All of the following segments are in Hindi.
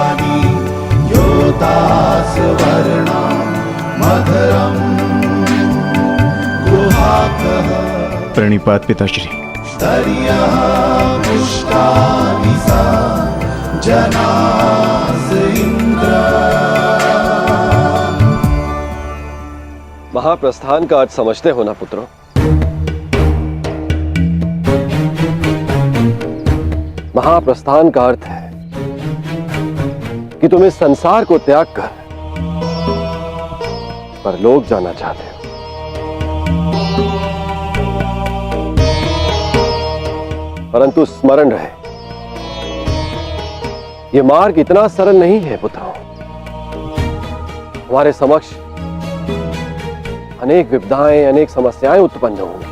ददाति योदासवर्णां मधुरं गुहाकः। प्रणिपात पिताश्री। स्तर्यः पुष्टानि सा जनास इंद्र। महाप्रस्थान का अर्थ समझते हो ना पुत्रों? महाप्रस्थान का अर्थ है कि तुम इस संसार को त्याग कर परलोक जाना चाहते हो। परंतु स्मरण रहे, यह मार्ग इतना सरल नहीं है पुत्रों। हमारे समक्ष अनेक विपदाएं, अनेक समस्याएं उत्पन्न होंगी।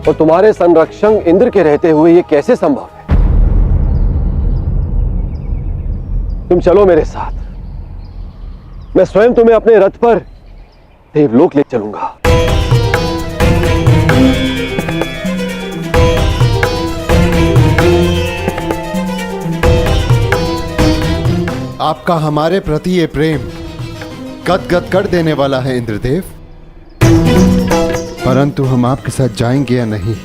और तुम्हारे संरक्षक इंद्र के रहते हुए यह कैसे संभव है? तुम चलो मेरे साथ, मैं स्वयं तुम्हें अपने रथ पर देवलोक ले चलूंगा। आपका हमारे प्रति ये प्रेम गदगद कर देने वाला है इंद्रदेव। परंतु हम आपके साथ जाएंगे या नहीं,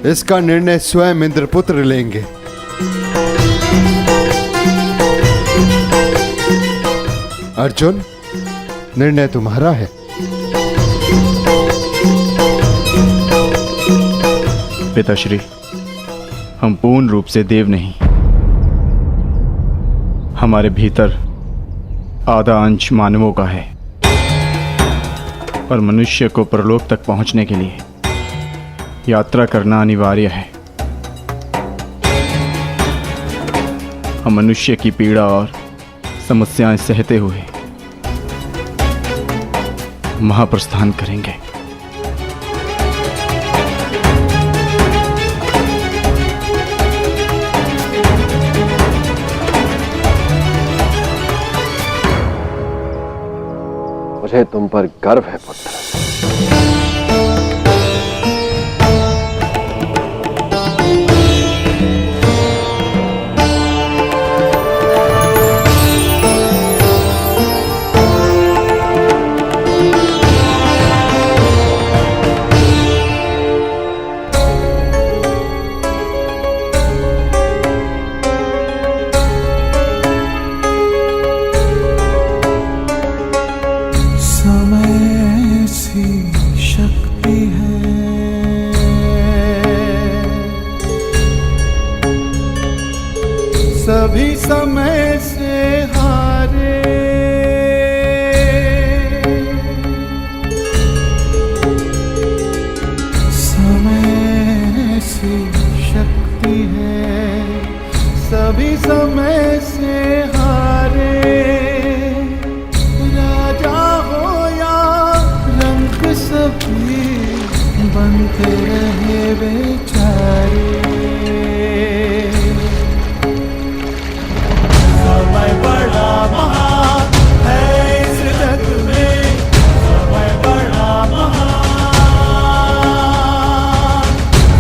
इसका निर्णय स्वयं इंद्रपुत्र लेंगे। अर्जुन, निर्णय तुम्हारा है। पिताश्री, हम पूर्ण रूप से देव नहीं, हमारे भीतर आधा अंश मानवों का है। और मनुष्य को परलोक तक पहुंचने के लिए यात्रा करना अनिवार्य है। हम मनुष्य की पीड़ा और समस्याएं सहते हुए महाप्रस्थान करेंगे। मुझे तुम पर गर्व है पुत्र। सभी समय से हारे, समय से शक्ति है, सभी समय से हारे। राजा हो या रंक सभी बनते रहे बेचारे। समय बड़ा महान है इस जग में, समय बड़ा महान,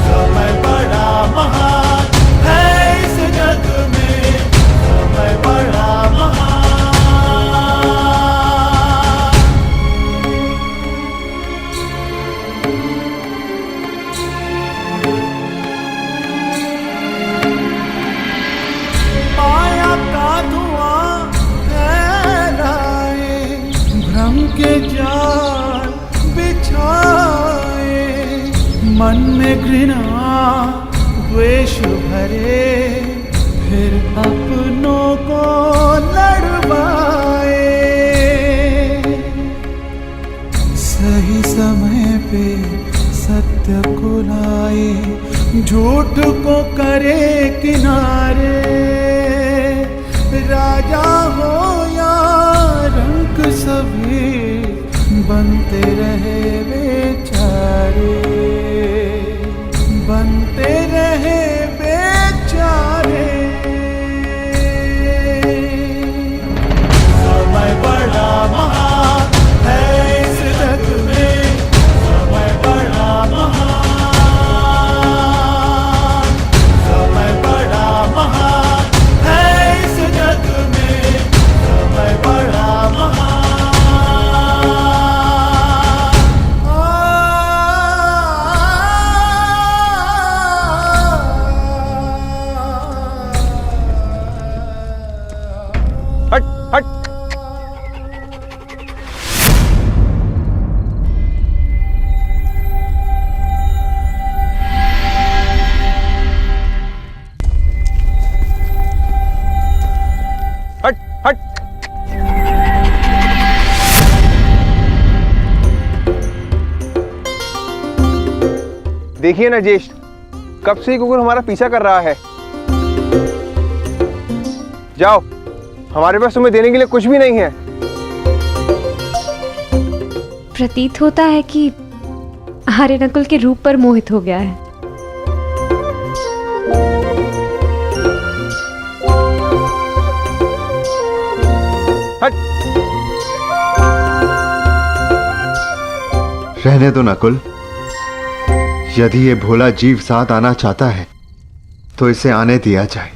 समय बड़ा महान है इस जग में, समय बड़ा महान। माया का धुआं फैलाए, भ्रम के जाल बिछाए, मन में घृणा द्वेष भरे, फिर अपनों को लड़वाए। सही समय पे सत्य को लाए, झूठ को करे किनारे। राजा हो या रंक सभी बनते रहे बेचारे, बनते रहे बेचारे। समय बड़ा महान है इस जग में, समय बड़ा महान, देखिए ना ज्येष्ठ, कब से कुकुर हमारा पीछा कर रहा है। जाओ, हमारे पास तुम्हें देने के लिए कुछ भी नहीं है। प्रतीत होता है कि आर्य नकुल के रूप पर मोहित हो गया है। रहने दो नकुल, यदि ये भोला जीव साथ आना चाहता है तो इसे आने दिया जाए।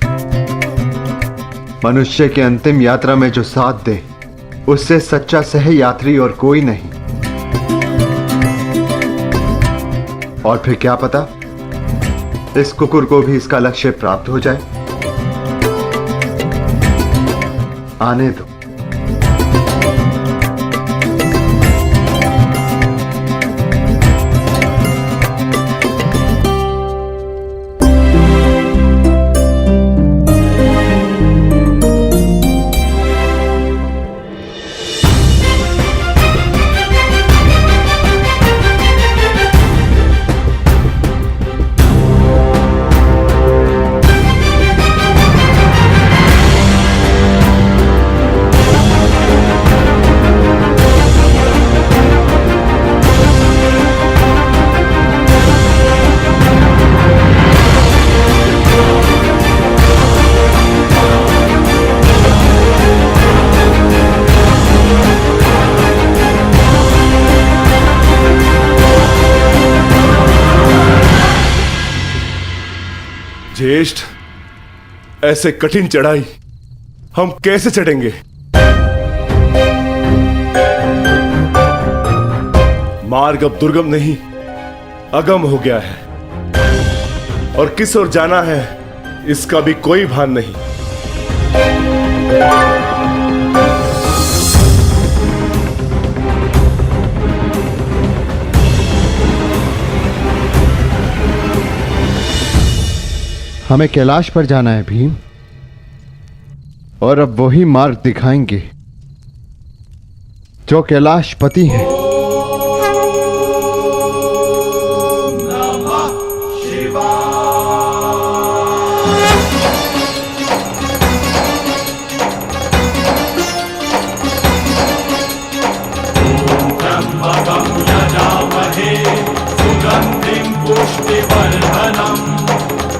मनुष्य की अंतिम यात्रा में जो साथ दे उससे सच्चा सह यात्री और कोई नहीं। और फिर क्या पता इस कुकुर को भी इसका लक्ष्य प्राप्त हो जाए। आने दो। ज्येष्ठ, ऐसे कठिन चढ़ाई हम कैसे चढ़ेंगे? मार्ग अब दुर्गम नहीं, अगम हो गया है और किस ओर जाना है इसका भी कोई भान नहीं। हमें कैलाश पर जाना है भीम, और अब वही मार्ग दिखाएंगे जो कैलाशपति हैं। सुगंधिं पुष्टिवर्धनम्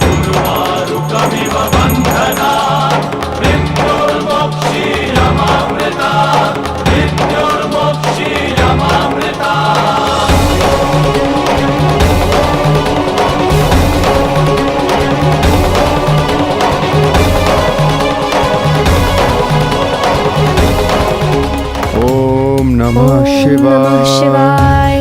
उर्वारुकमिव बन्धनात् मृत्युर्मोक्षीयमामृतात् मृत्युर्मोक्षीयमामृतात्। ओम नमः शिवाय।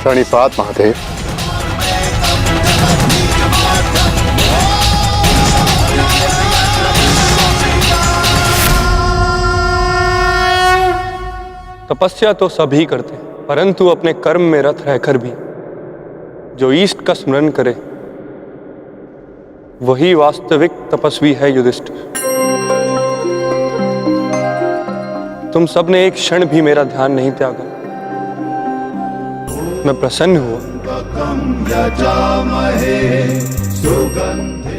प्रणिपात महादेव। तपस्या तो सभी करते, परंतु अपने कर्म में रत रहकर भी जो ईष्ट का स्मरण करे वही वास्तविक तपस्वी है युधिष्ठिर। तुम सबने एक क्षण भी मेरा ध्यान नहीं त्यागा। मैं प्रसन्न हुआ।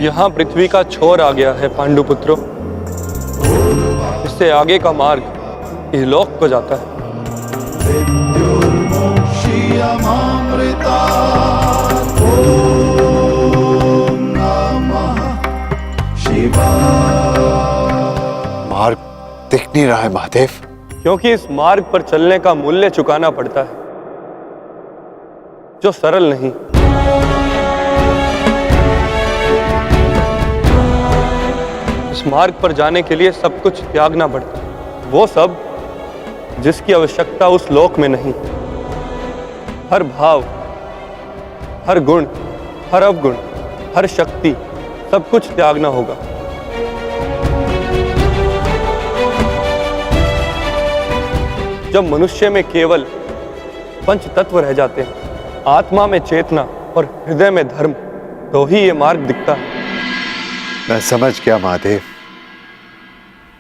यहाँ पृथ्वी का छोर आ गया है पांडुपुत्रों। इससे आगे का मार्ग इहलोक को जाता है। मोक्षीयमामृता ॐ नमः शिवाय। मार्ग दिख नहीं रहा है महादेव। क्योंकि इस मार्ग पर चलने का मूल्य चुकाना पड़ता है, जो सरल नहीं। इस मार्ग पर जाने के लिए सब कुछ त्यागना पड़ता है, वो सब जिसकी आवश्यकता उस लोक में नहीं। हर भाव, हर गुण, हर अवगुण, हर शक्ति, सब कुछ त्यागना होगा। जब मनुष्य में केवल पंच तत्व रह जाते हैं, आत्मा में चेतना और हृदय में धर्म, तो ही ये मार्ग दिखता है। मैं समझ गया महादेव,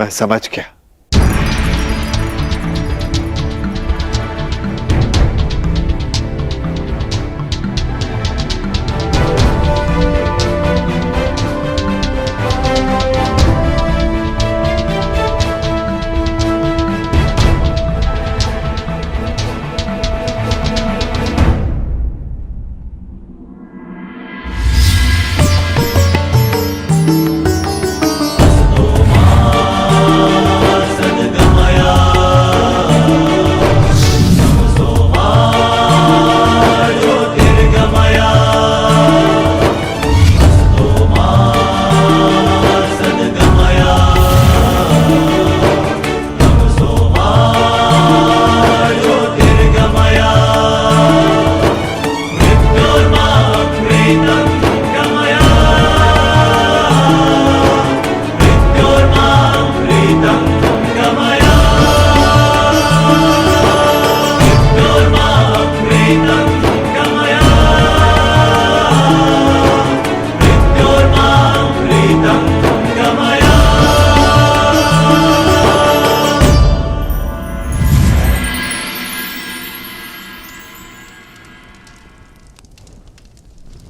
मैं समझ गया।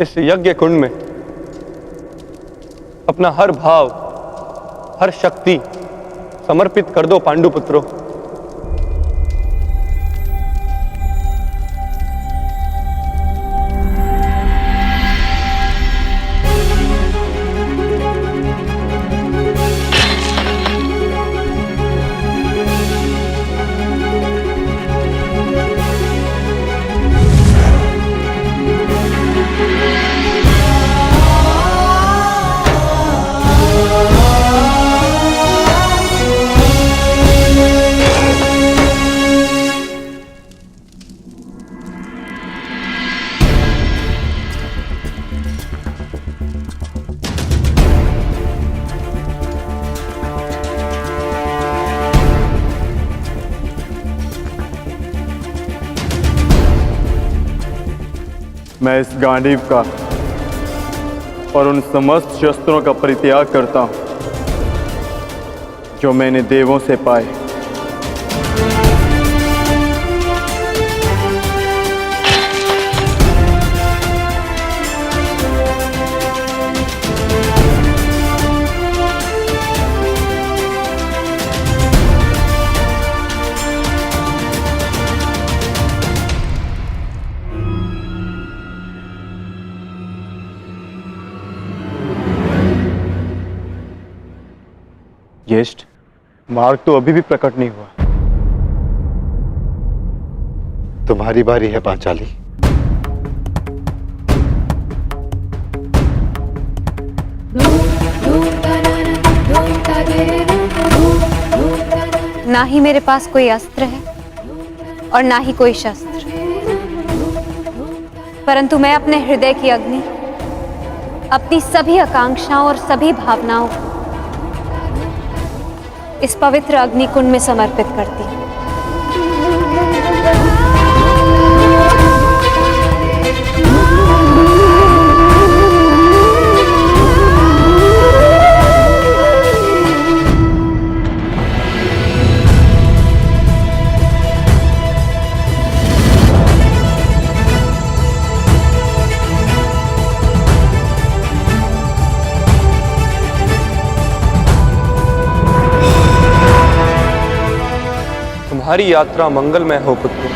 इस यज्ञ कुंड में अपना हर भाव, हर शक्ति समर्पित कर दो पांडुपुत्रों। मैं इस गांडीव का और उन समस्त शस्त्रों का परित्याग करता हूं जो मैंने देवों से पाए। ज्येष्ठ, मार्ग तो अभी भी प्रकट नहीं हुआ। तुम्हारी बारी है पांचाली। ना ही मेरे पास कोई अस्त्र है और ना ही कोई शस्त्र, परंतु मैं अपने हृदय की अग्नि, अपनी सभी आकांक्षाओं और सभी भावनाओं को इस पवित्र अग्निकुंड में समर्पित करती हूँ। तुम्हारी यात्रा मंगलमय हो पुत्र।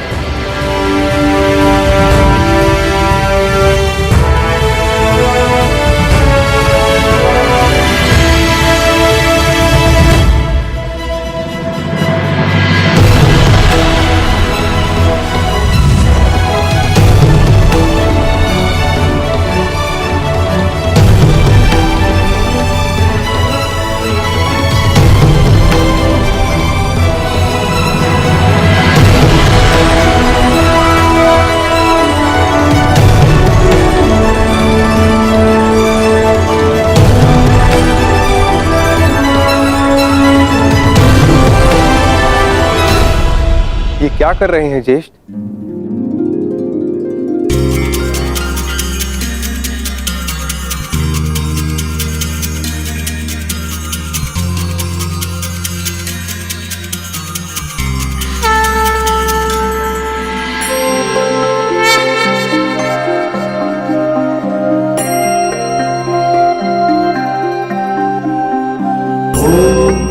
ये क्या कर रहे हैं ज्येष्ठ?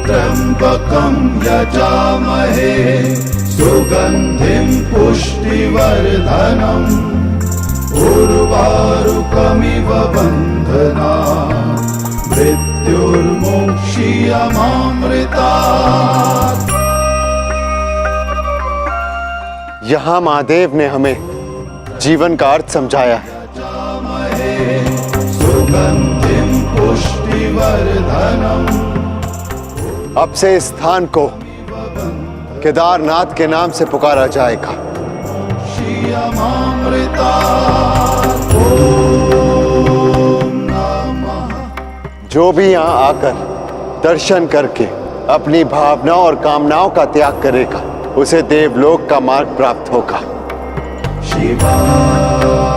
त्र्यंबकं यजामहे सुगंधिं पुष्टिवर्धनम् उर्वारुकमिव बन्धना मृत्युर्मुक्षीयमामृतात्। यहां महादेव ने हमें जीवन का अर्थ समझाया है। सुगंधिं पुष्टिवर्धनम्। अब से इस स्थान को केदारनाथ के नाम से पुकारा जाएगा। जो भी यहाँ आकर दर्शन करके अपनी भावनाओं और कामनाओं का त्याग करेगा, उसे देवलोक का मार्ग प्राप्त होगा। शिवा